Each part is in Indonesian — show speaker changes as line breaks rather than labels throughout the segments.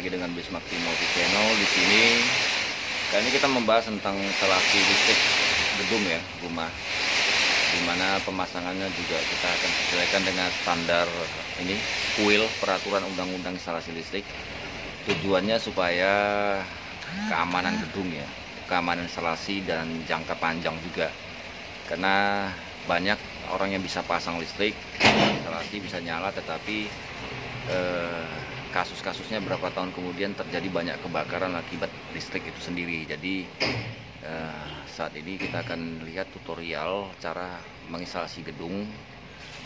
lagi dengan Bismakti Multi Channel. Di sini kali ini kita membahas tentang instalasi listrik gedung ya, rumah, dimana pemasangannya juga kita akan sesuaikan dengan standar ini kuil peraturan undang-undang instalasi listrik. Tujuannya supaya keamanan gedung ya, keamanan instalasi dan jangka panjang juga, karena banyak orang yang bisa pasang listrik, instalasi bisa nyala, tetapi kasus-kasusnya berapa tahun kemudian terjadi banyak kebakaran akibat listrik itu sendiri. Jadi saat ini kita akan lihat tutorial cara menginstalasi gedung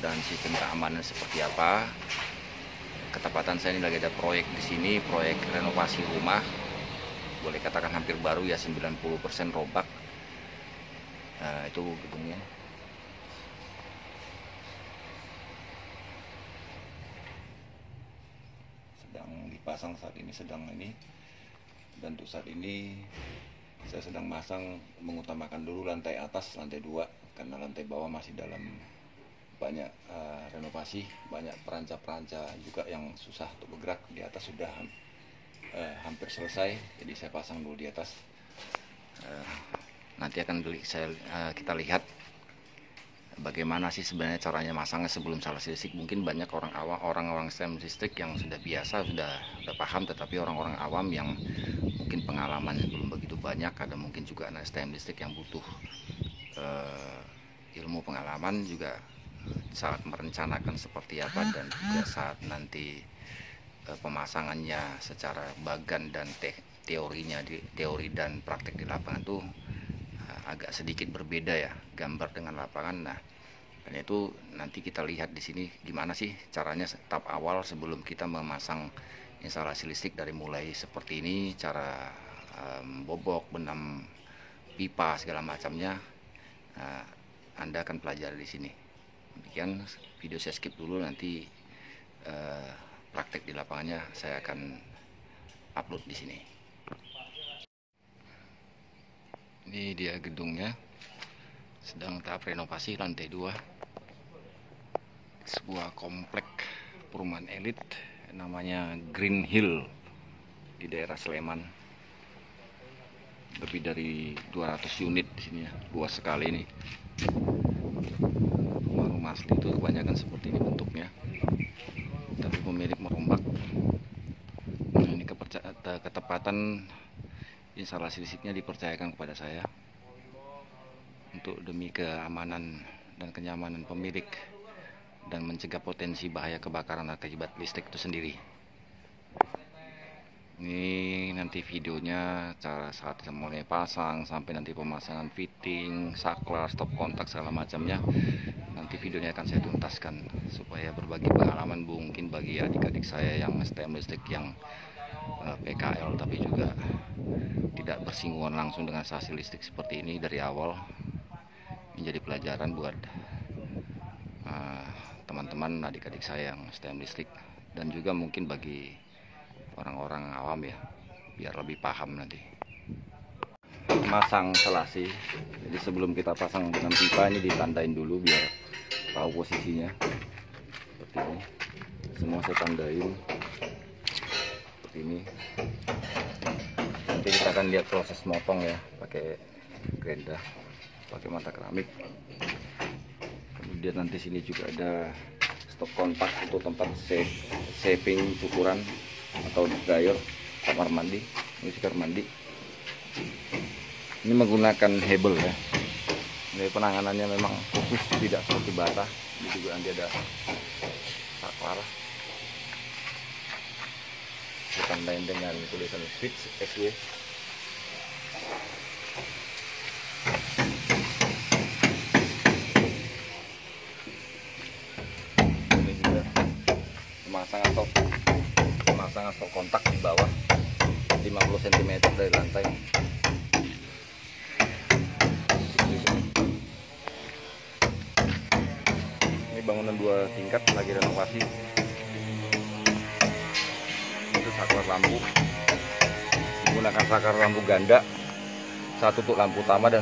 dan sistem keamanan seperti apa. Ketepatan saya ini lagi ada proyek di sini, proyek renovasi rumah, boleh katakan hampir baru ya, 90% robak. Itu gedungnya. Sedang dipasang saat ini, dan untuk saat ini saya sedang masang, mengutamakan dulu lantai atas, lantai 2, karena lantai bawah masih dalam banyak renovasi, banyak peranca-peranca juga yang susah untuk bergerak. Di atas sudah hampir selesai, jadi saya pasang dulu di atas. Nanti akan kita lihat bagaimana sih sebenarnya caranya masangnya sebelum instalasi listrik. Mungkin banyak orang-orang STEM listrik yang sudah biasa, sudah paham, tetapi orang-orang awam yang mungkin pengalaman belum begitu banyak, ada mungkin juga anak STEM listrik yang butuh ilmu pengalaman juga saat merencanakan seperti apa, dan juga saat nanti pemasangannya secara bagan dan teori dan praktek di lapangan tuh agak sedikit berbeda ya, gambar dengan lapangan. Nah, karena itu nanti kita lihat di sini gimana sih caranya tahap awal sebelum kita memasang instalasi listrik, dari mulai seperti ini, cara bobok, benam pipa segala macamnya. Anda akan pelajari di sini. Demikian video saya skip dulu, nanti praktek di lapangannya saya akan upload di sini. Ini dia gedungnya, sedang tahap renovasi, lantai 2, sebuah komplek perumahan elit namanya Green Hill di daerah Sleman. Lebih dari 200 unit di sini ya, luas sekali ini. Rumah asli itu kebanyakan seperti ini bentuknya, tapi pemilik merombak. Nah, ini ketepatan instalasi listriknya dipercayakan kepada saya untuk demi keamanan dan kenyamanan pemilik dan mencegah potensi bahaya kebakaran akibat listrik itu sendiri. Ini nanti videonya cara saat mulai pasang sampai nanti pemasangan fitting, saklar, stop kontak segala macamnya. Nanti videonya akan saya tuntaskan supaya berbagi pengalaman mungkin bagi adik-adik saya yang STM listrik, yang PKL, tapi juga tidak bersinggungan langsung dengan instalasi listrik seperti ini dari awal, menjadi pelajaran buat teman-teman adik-adik saya yang STM listrik, dan juga mungkin bagi orang-orang awam ya, biar lebih paham nanti. Masang instalasi, jadi sebelum kita pasang dengan pipa ini ditandain dulu biar tahu posisinya. Seperti ini, semua saya tandain seperti ini. Nanti kita akan lihat proses motong ya, pakai gerinda, pakai mata keramik. Kemudian nanti sini juga ada stop kontak untuk tempat saving ukuran atau dryer kamar mandi. Ini kamar mandi. Ini menggunakan hebel ya. Ini penanganannya memang khusus, tidak seperti bata. Ini juga nanti ada saklar. Ditandain dengan tulisan switch SW. Ini juga pemasangan stop kontak di bawah 50 cm dari lantai. Ini bangunan 2 tingkat lagi renovasi. Itu saklar lampu, menggunakan saklar lampu ganda, 1 untuk lampu utama dan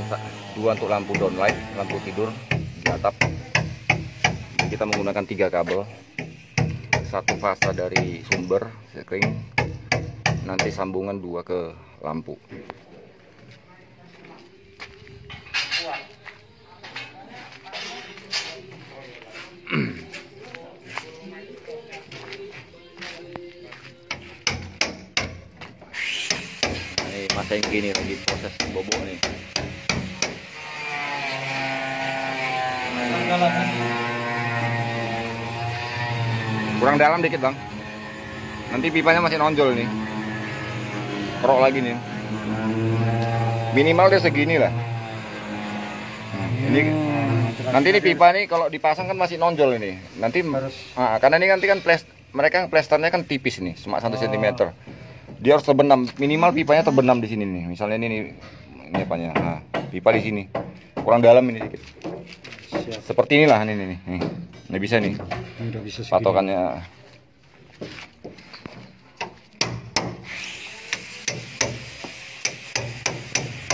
2 untuk lampu downlight, lampu tidur di atap. Kita menggunakan 3 kabel, 1 fasa dari sumber sekring, nanti sambungan 2 ke lampu. Ini masa yang gini lagi proses bobok nih. Kurang dalam dikit bang, nanti pipanya masih nonjol nih, kerok lagi nih, minimal dia segini lah. Ini nanti ini pipa nih kalau dipasang kan masih nonjol ini, nanti karena ini nanti kan mereka plesternya kan tipis nih, cuma 1 cm, dia harus terbenam, minimal pipanya terbenam di sini nih, misalnya ini apanya, nah, pipa di sini, kurang dalam ini dikit. Seperti inilah ini bisa nih patokannya.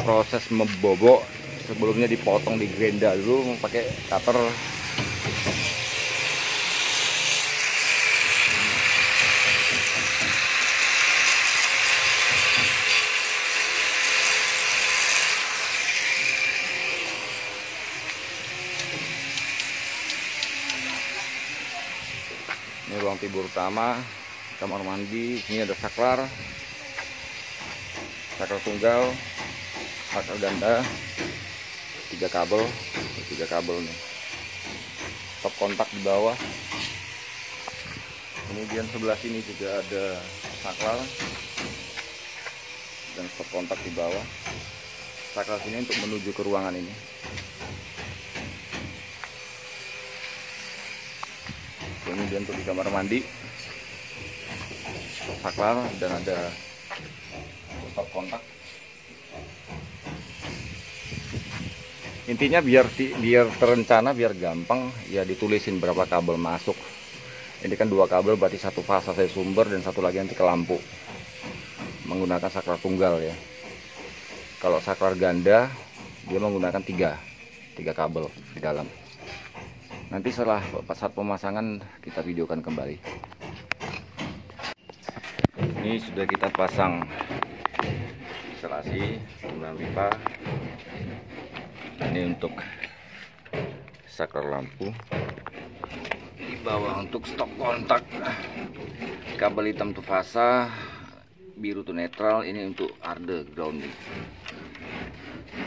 Proses membobok sebelumnya dipotong di grenda dulu pakai cutter. Ini ruang tidur utama, kamar mandi. Ini ada saklar tunggal, saklar ganda, 3 kabel nih. Stop kontak di bawah. Kemudian sebelah sini juga ada saklar dan stop kontak di bawah. Saklar sini untuk menuju ke ruangan ini. Kemudian untuk di kamar mandi, saklar dan ada stop kontak. Intinya biar terencana, biar gampang ya ditulisin berapa kabel masuk. Ini kan 2 kabel, berarti 1 fasa saya sumber dan 1 lagi nanti ke lampu. Menggunakan saklar tunggal ya. Kalau saklar ganda dia menggunakan 3 kabel di dalam. Nanti saat pemasangan kita videokan kembali. Ini sudah kita pasang instalasi penggunaan pipa. Ini untuk saklar lampu. Di bawah untuk stop kontak. Kabel hitam tuh fasa, biru tuh netral. Ini untuk arde grounding.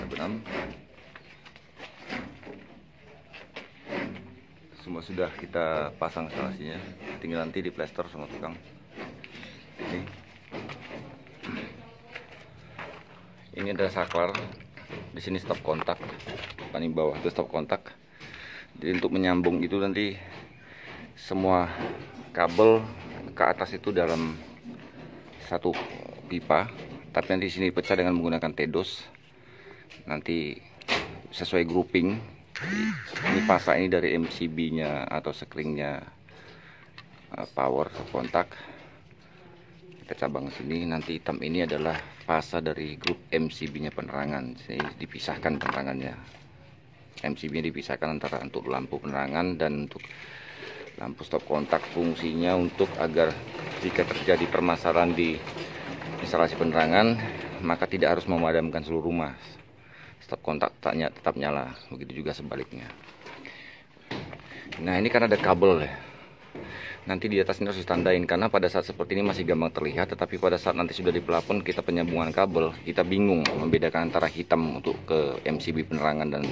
Benam. Semua sudah kita pasang instalasinya, tinggal nanti di plester sama tukang. Ini ada saklar, di sini stop kontak, paling bawah itu stop kontak. Jadi untuk menyambung itu nanti semua kabel ke atas itu dalam 1 pipa, tapi nanti di sini pecah dengan menggunakan tedos. Nanti sesuai grouping. Ini fasa ini dari MCB-nya atau sekringnya power kontak. Kita cabang sini, nanti hitam ini adalah fasa dari grup MCB-nya penerangan. Jadi dipisahkan penerangannya. MCB-nya dipisahkan antara untuk lampu penerangan dan untuk lampu stop kontak. Fungsinya untuk agar jika terjadi permasalahan di instalasi penerangan, maka tidak harus memadamkan seluruh rumah. Stop kontak tetap nyala, begitu juga sebaliknya. Nah ini kan ada kabel ya, nanti di atas ini harus ditandain, karena pada saat seperti ini masih gampang terlihat, tetapi pada saat nanti sudah di plafon kita penyambungan kabel, kita bingung membedakan antara hitam untuk ke MCB penerangan dan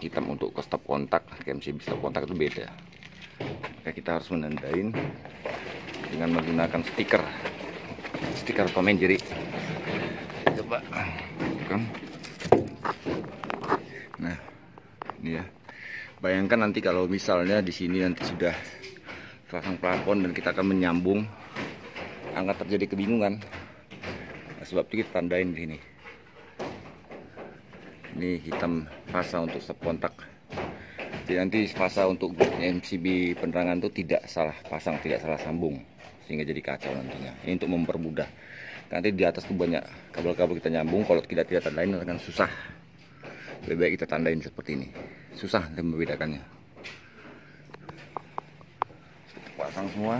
hitam untuk ke stop kontak. Ke MCB stop kontak itu beda, maka kita harus menandain dengan menggunakan stiker Tom and Jerry. Coba kan. Nah, ini ya. Bayangkan nanti kalau misalnya di sini nanti sudah pasang plafon dan kita akan menyambung, akan terjadi kebingungan. Nah, sebab itu kita tandain di sini. Ini hitam fasa untuk stop kontak. Jadi nanti fasa untuk MCB penerangan itu tidak salah pasang, tidak salah sambung, sehingga jadi kacau nantinya. Ini untuk mempermudah. Nanti di atas tuh banyak kabel-kabel kita nyambung, kalau tidak tandain akan susah. Lebih baik kita tandain seperti ini, susah untuk membedakannya. Pasang semua.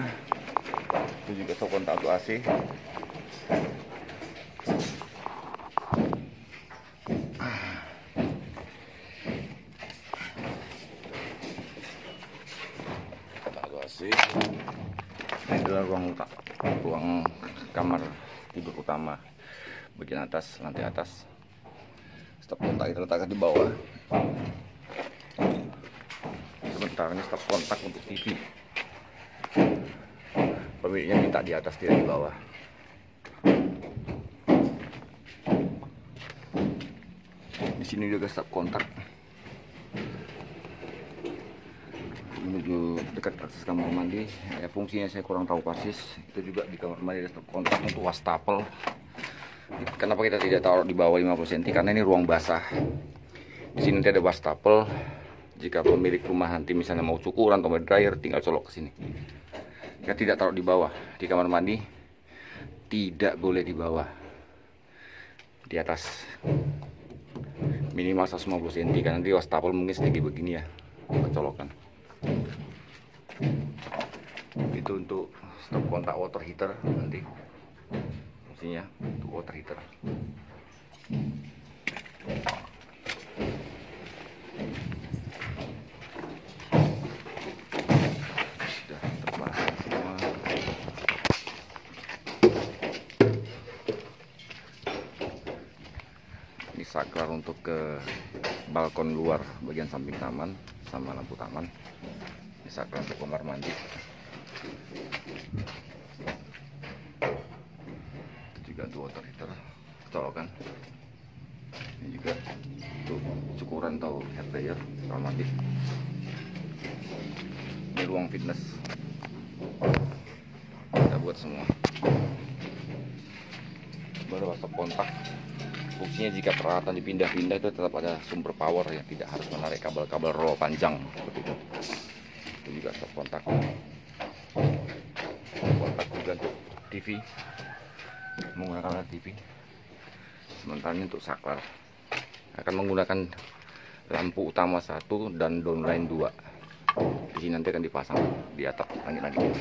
Itu juga stop kontak untuk AC. Ini adalah ruang kamar tidur utama bagian atas, lantai atas. Stop kontak itu letakkan di bawah. Sebentar, ini stop kontak untuk TV. Pemiliknya minta di atas, tidak di bawah. Di sini juga stop kontak menuju dekat akses kamar mandi. Fungsinya saya kurang tahu persis. Itu juga di kamar mandi ada stop kontak untuk wastafel. Kenapa kita tidak taruh di bawah 50 cm? Karena ini ruang basah. Di sini nanti ada wastafel. Jika pemilik rumah nanti misalnya mau cukuran atau mau dryer, tinggal colok ke sini. Kita tidak taruh di bawah. Di kamar mandi tidak boleh di bawah. Di atas minimal 150 cm. Karena nanti wastafel mungkin sedikit begini ya, colokan. Itu untuk stop kontak water heater nanti. Fungsinya untuk water heater. Sudah terpasang semua. Ini saklar untuk ke balkon luar bagian samping taman sama lampu taman. Ini saklar untuk kamar mandi. Juga untuk water heater colokan. Ini juga untuk cukuran atau hair dryer kamar mandi. Ini ruang fitness, kita buat semua. Baru stop kontak. Fungsinya jika peralatan dipindah-pindah itu tetap ada sumber power ya, tidak harus menarik kabel-kabel roll panjang seperti itu. Itu juga stop kontak. Kontak juga untuk TV, menggunakan TV. Sementara ini untuk saklar akan menggunakan lampu utama 1 dan downline 2. Di sini nanti akan dipasang di atap langit-langit.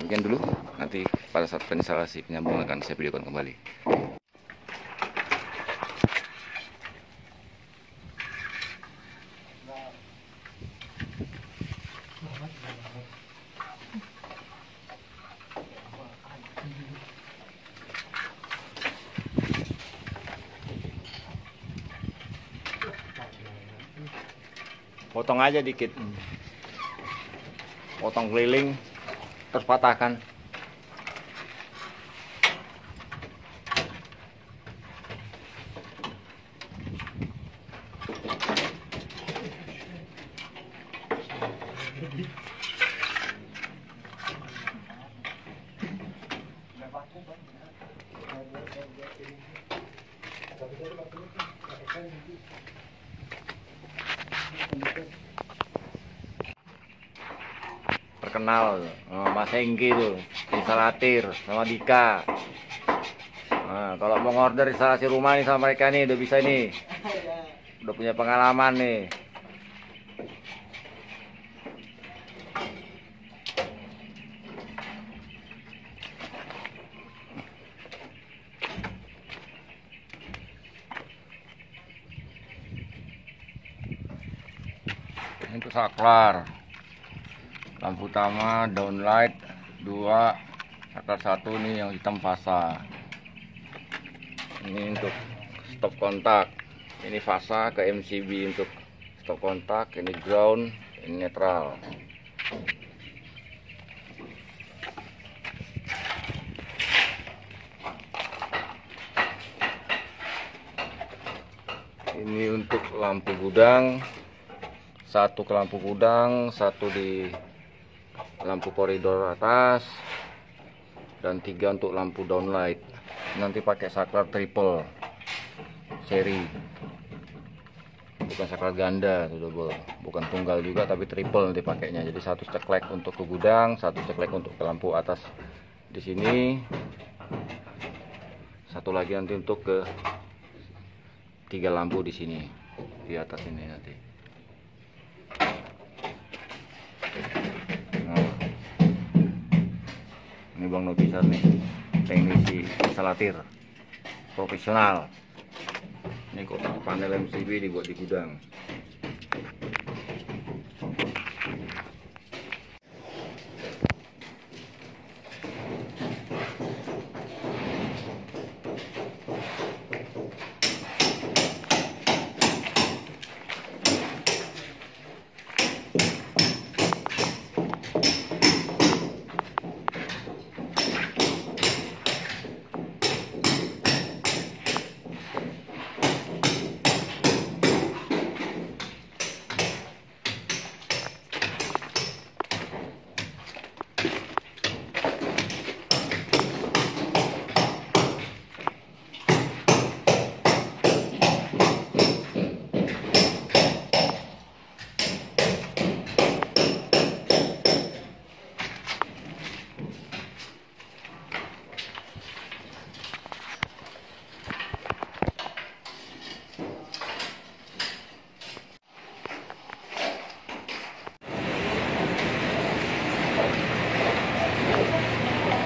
Mungkin dulu, nanti pada saat instalasi penyambungan akan saya videokan kembali. Potong aja dikit, potong keliling, terus patahkan. Terkenal Mas Hengki itu instalatir sama Dika. Nah, kalau mau order instalasi rumah nih sama mereka nih udah bisa nih, udah punya pengalaman nih. Ini untuk saklar, lampu utama, downlight 2, saklar 1 nih yang hitam fasa. Ini untuk stop kontak, ini fasa ke MCB untuk stop kontak, ini ground, ini netral. Ini untuk lampu gudang, 1 ke lampu gudang, 1 di lampu koridor atas, dan 3 untuk lampu downlight. Nanti pakai saklar triple seri, bukan saklar ganda, double, bukan tunggal juga tapi triple nanti pakainya. Jadi 1 ceklek untuk ke gudang, 1 ceklek untuk ke lampu atas di sini, 1 lagi nanti untuk ke 3 lampu di sini di atas ini nanti. Ini Bang Nobisar nih, teknisi instalatir profesional. Ini kotak panel MCB dibuat di gudang.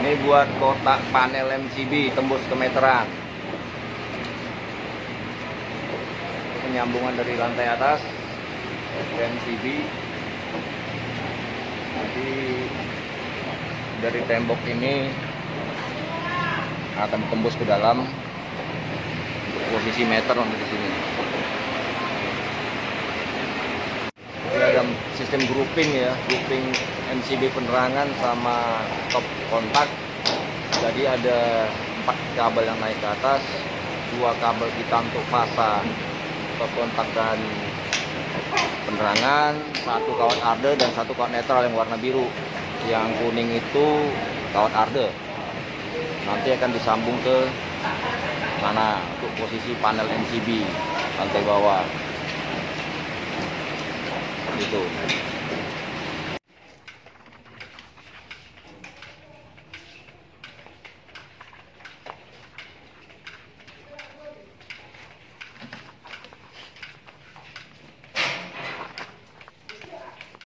Ini buat kotak panel MCB tembus ke meteran. Penyambungan dari lantai atas ke MCB. Jadi dari tembok ini akan tembus ke dalam. Posisi meter nanti di sini. Ini ada sistem grouping ya, grouping MCB penerangan sama top kontak. Jadi ada 4 kabel yang naik ke atas, 2 kabel hitam untuk fasa top kontak dan penerangan, 1 kawat arde dan 1 kawat netral yang warna biru. Yang kuning itu kawat arde. Nanti akan disambung ke sana untuk posisi panel MCB lantai bawah. Gitu.